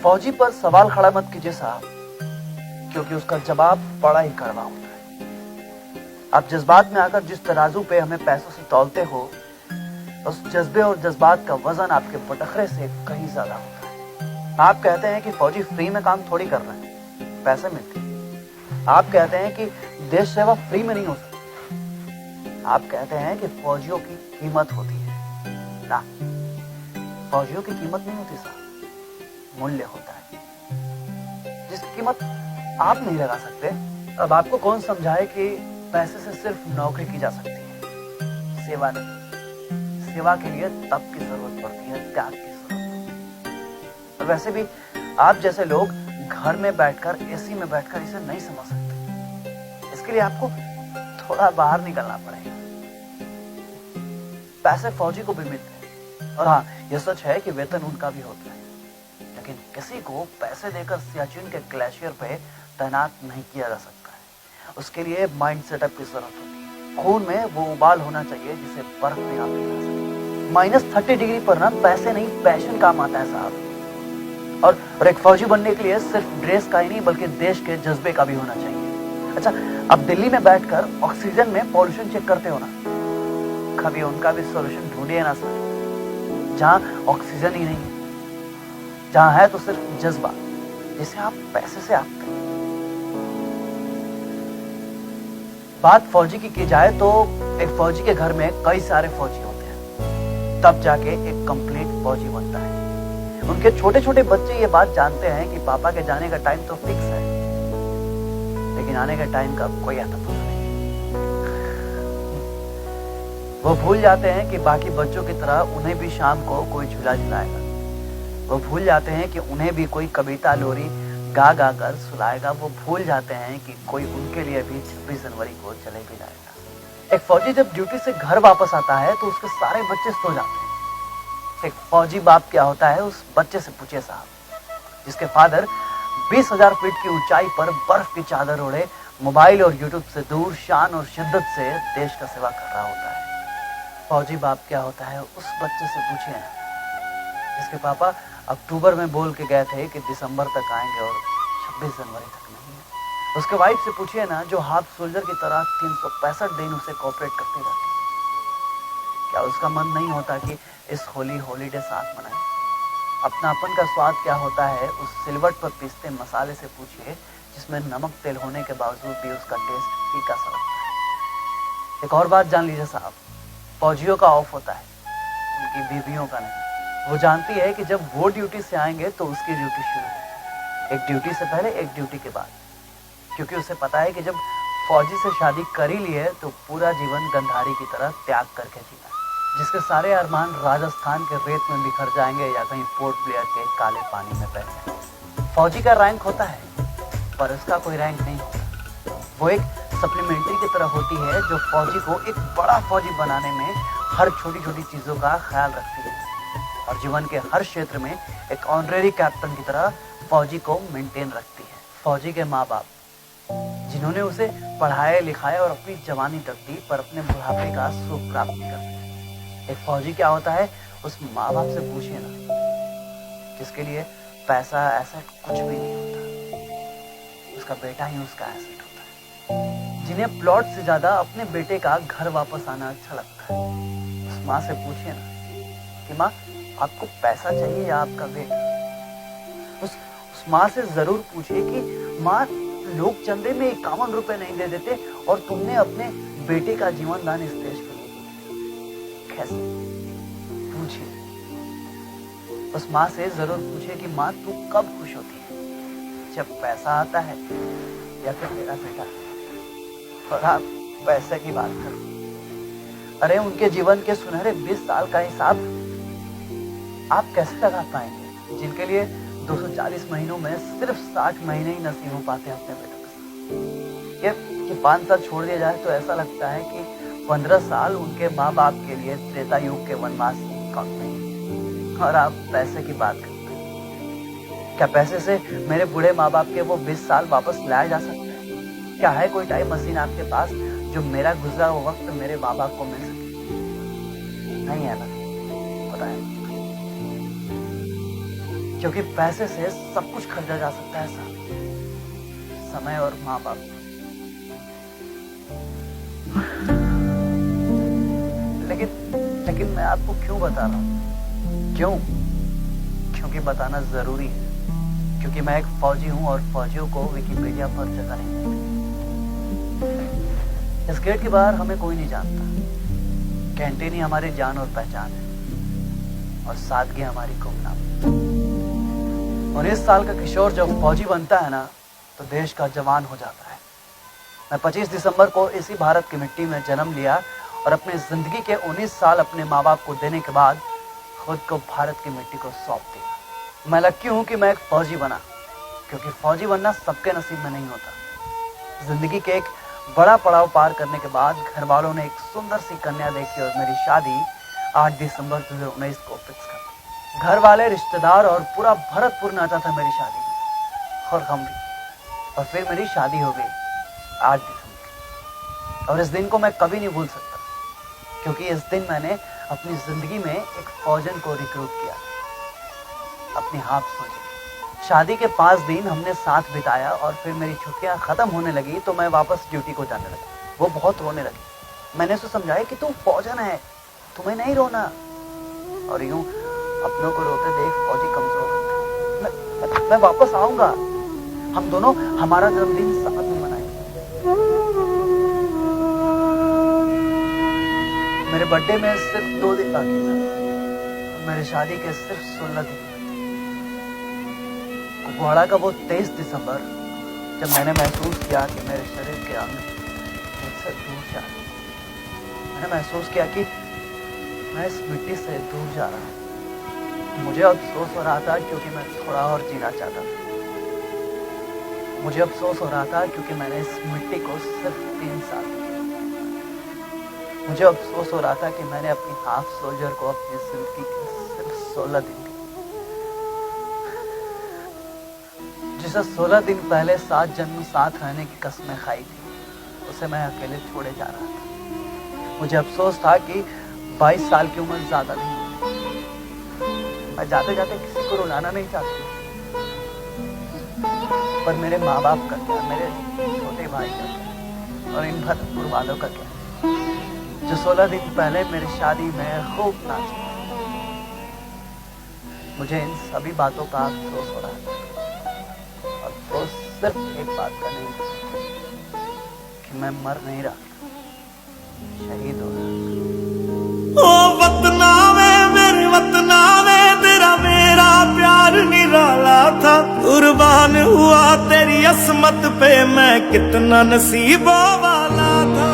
फौजी पर सवाल खड़ा मत कीजिए साहब, क्योंकि उसका जवाब बड़ा ही कड़वा होता है। आप जज्बात में आकर जिस तराजू पे हमें पैसों से तौलते हो, उस जज्बे और जज्बात का वजन आपके बटखरे से कहीं ज्यादा होता है। आप कहते हैं कि फौजी फ्री में काम थोड़ी कर रहे हैं, पैसे मिलते हैं। आप कहते हैं कि देश सेवा फ्री में नहीं हो सकती। आप कहते हैं कि फौजियों की कीमत होती है। ना, फौजियों की कीमत नहीं होती साहब, मूल्य होता है जिसकी कीमत आप नहीं लगा सकते। अब आपको कौन समझाए कि पैसे से सिर्फ नौकरी की जा सकती है, सेवा नहीं। सेवा के लिए तप की जरूरत पड़ती है, त्याग की जरूरत पड़ती है। और वैसे भी आप जैसे लोग घर में बैठकर, एसी में बैठकर इसे नहीं समझ सकते। इसके लिए आपको थोड़ा बाहर निकलना पड़ेगा। पैसे फौजी को भी मिलते हैं, और हाँ, यह सच है कि वेतन उनका भी होता है, लेकिन किसी को पैसे देकर सियाचिन के ग्लेशियर पे तैनात नहीं किया जा सकता है। उसके लिए माइंड सेटअप की जरूरत होती है। खून में वो उबाल होना चाहिए जिसे बर्फ में आप पिघला सके। -30 डिग्री पर ना पैसे नहीं, पैशन काम आता है साहब। और एक फौजी बनने के लिए सिर्फ ड्रेस का ही नहीं, बल्कि देश के जज्बे का भी होना चाहिए। अच्छा, अब दिल्ली में बैठकर ऑक्सीजन में पॉल्यूशन चेक करते हो ना, कभी उनका भी सोल्यूशन ढूंढिए ना सर। जहां ऑक्सीजन ही नहीं, जहां है तो सिर्फ जज्बा, जिसे आप पैसे से आपते हैं। बात फौजी की जाए तो एक फौजी के घर में कई सारे फौजी होते हैं, तब जाके एक कंप्लीट फौजी बनता है। उनके छोटे छोटे बच्चे ये बात जानते हैं कि पापा के जाने का टाइम तो फिक्स है, लेकिन आने का टाइम का कोई आता पता नहीं। वो भूल जाते हैं कि बाकी बच्चों की तरह उन्हें भी शाम को कोई झूला झुलाएगा। वो भूल जाते हैं कि उन्हें भी कोई कविता लोरी गा गा कर सुलाएगा। वो भूल जाते हैं कि कोई उनके लिए भी 26 जनवरी को जलेबी लाएगा। एक फौजी जब ड्यूटी से घर वापस आता है तो उसके सारे बच्चे सो जाते हैं। एक फौजी बाप क्या होता है, उस बच्चे से पूछिए साहब, जिसके फादर 20,000 फीट की ऊंचाई पर बर्फ की चादर ओढ़े, मोबाइल और यूट्यूब से दूर, शान और शिद्दत से देश का सेवा कर रहा होता है। फौजी बाप क्या होता है, उस बच्चे से पूछिए ना, जिसके पापा अक्टूबर में बोल के गए थे कि दिसंबर तक आएंगे और 26 जनवरी तक नहीं। उसके वाइफ से पूछिए ना, जो हाफ सोल्जर की तरह 365 दिन उसे कोऑपरेट करती रहती है। क्या उसका मन नहीं होता कि इस हॉलीडे साथ मनाएं? अपनापन का स्वाद क्या होता है, उस सिलवट पर पीसते मसाले से पूछिए, जिसमें नमक तेल होने के बावजूद भी उसका टेस्ट फीका सा लगता है। एक और बात जान लीजिए साहब, फौजियों का ऑफ होता है, उनकी बीवियों का नहीं। वो जानती है कि जब वो ड्यूटी से आएंगे तो उसकी ड्यूटी शुरू होगी, एक ड्यूटी से पहले, एक ड्यूटी के बाद। क्योंकि उसे पता है कि जब फौजी से शादी कर ही ली है तो पूरा जीवन गंधारी की तरह त्याग करके जीना, जिसके सारे अरमान राजस्थान के रेत में बिखर जाएंगे या कहीं पोर्ट ब्लेयर के काले पानी में बह। फौजी का रैंक होता है, पर उसका कोई रैंक नहीं होता। वो एक सप्लीमेंट्री की तरह होती है, जो फौजी को एक बड़ा फौजी बनाने में हर छोटी छोटी चीजों का ख्याल रखती है, और जीवन के हर क्षेत्र में एक ऑनरेरी कैप्टन की तरह फौजी को मेंटेन रखती है। फौजी के माँ बाप, जिन्होंने उसे पढ़ाया लिखाया और अपनी जवानी तक दी, पर अपने बुढ़ापे का सुख प्राप्त नहीं कर सके। एक फौजी क्या होता है, उस माँ बाप से पूछिए ना, जिसके लिए पैसा ऐसा कुछ भी नहीं होता, उसका बेटा ही उसका एसेट होता है। जिन्हें प्लॉट से ज्यादा अपने बेटे का घर वापस आना अच्छा लगता है, उस माँ से पूछिए ना कि माँ, आपको पैसा चाहिए या आपका बेटा? उस माँ से जरूर पूछिए कि माँ, लोग चंदे में 51 रुपए नहीं दे देते और तुमने अपने बेटे का जीवन दान इस देश के लिए दिया। कैसे? पूछिए। उस माँ से जरूर पूछिए कि माँ, तू कब खुश होती है, जब पैसा आता है या फिर तेरा बेटा? और आप पैसे की बात करो, अरे उनके जीवन के सुनहरे 20 साल का हिसाब आप कैसे लगा पाएंगे, जिनके लिए 240 महीनों में सिर्फ 60 महीने ही नसीब हो पाते हैं अपने बेटों के साथ। ये 5 साल छोड़ दिया जाए तो ऐसा लगता है कि 15 साल उनके माँ बाप के लिए त्रेता युग के वनवास काउंट नहीं। और आप पैसे की बात करते हैं, क्या पैसे से मेरे बूढ़े माँ बाप के वो 20 साल वापस लाया जा सकता है? क्या है कोई टाइम मशीन आपके पास जो मेरा गुजरा हुआ वक्त मेरे माँ बाप को मिल सके? नहीं है ना, पता है। क्योंकि पैसे से सब कुछ खरीदा जा सकता है साहब, समय और माँ बाप। लेकिन मैं आपको क्यों बता रहा हूँ? क्यों? क्योंकि बताना जरूरी है, क्योंकि मैं एक फौजी हूँ और फौजियों को विकिपीडिया पर जगह नहीं मिलती। इस गेट के बाहर हमें कोई नहीं जानता। कैंटीन ही हमारी जान और पहचान है, और सादगी हमारी गुमनाम। 19 साल का किशोर जब फौजी बनता है ना, तो देश का जवान हो जाता है। मैं 25 दिसंबर को इसी भारत की मिट्टी में जन्म लिया और अपनी जिंदगी के 19 साल अपने माँ बाप को देने के बाद खुद को भारत की मिट्टी को सौंप दिया। मैं लकी हूं कि मैं एक फौजी बना, क्योंकि फौजी बनना सबके नसीब में नहीं होता। जिंदगी के एक बड़ा पड़ाव पार करने के बाद घर वालों ने एक सुंदर सी कन्या देखी और मेरी शादी 8 दिसंबर 2019 को फिक्स कर दी। घर वाले, रिश्तेदार और पूरा भरतपुर नाचा था मेरी शादी में, और हम भी। और फिर मेरी शादी हो गई 8 दिसंबर, और इस दिन को मैं कभी नहीं भूल सकता, क्योंकि इस दिन मैंने अपनी जिंदगी में एक फौजन को रिक्रूट किया, अपनी हाफ फौजी। शादी के 5 दिन हमने साथ बिताया और फिर मेरी छुट्टियां खत्म होने लगी तो मैं वापस ड्यूटी को जाने लगा। वो बहुत रोने लगी। मैंने उसे समझाया कि तू फौजन है, तुम्हें नहीं रोना। और यूं अपनों को रोते देख फौजी कमजोर होते। मैं वापस आऊंगा, हम दोनों हमारा जन्मदिन साथ में मनाएंगे। मेरे बर्थडे में सिर्फ 2 दिन बाकी था, मेरी शादी के सिर्फ 16 दिन। कुपवाड़ा का वो 23 दिसंबर, जब मैंने महसूस किया कि मेरे शरीर के अंग मुझसे दूर जा रहे हैं। मैंने महसूस किया कि मैं इस मिट्टी से दूर जा रहा हूँ। मुझे अफसोस हो रहा था क्योंकि मैं थोड़ा और जीना चाहता था। मुझे अफसोस हो रहा था क्योंकि मैंने इस मिट्टी को सिर्फ 3 साल दिया। मुझे अफसोस हो रहा था कि मैंने अपनी हाफ सोल्जर को अपनी जिंदगी के सिर्फ 16 दिन, जिसे 16 दिन पहले 7 जन्म साथ रहने की कसमें खाई थी, उसे मैं अकेले छोड़े जा रहा था। मुझे अफसोस था कि 22 साल की उम्र ज्यादा नहीं। मैं जाते जाते किसी को रुलाना नहीं चाहती, पर मेरे माँ बाप का क्या, मेरे छोटे भाई का क्या, और इन भरतपुर वालों का क्या, जो 16 दिन पहले मेरी शादी में खूब नाचे। मुझे इन सभी बातों का अफसोस हो रहा था। अफसोस सिर्फ एक बात का नहीं कि मैं मर नहीं रहा, शहीद हो रहा। ओ वतना में, मेरे वतना में, तेरा मेरा प्यार निराला था। कुर्बान हुआ तेरी असमत पे, मैं कितना नसीबों वाला था।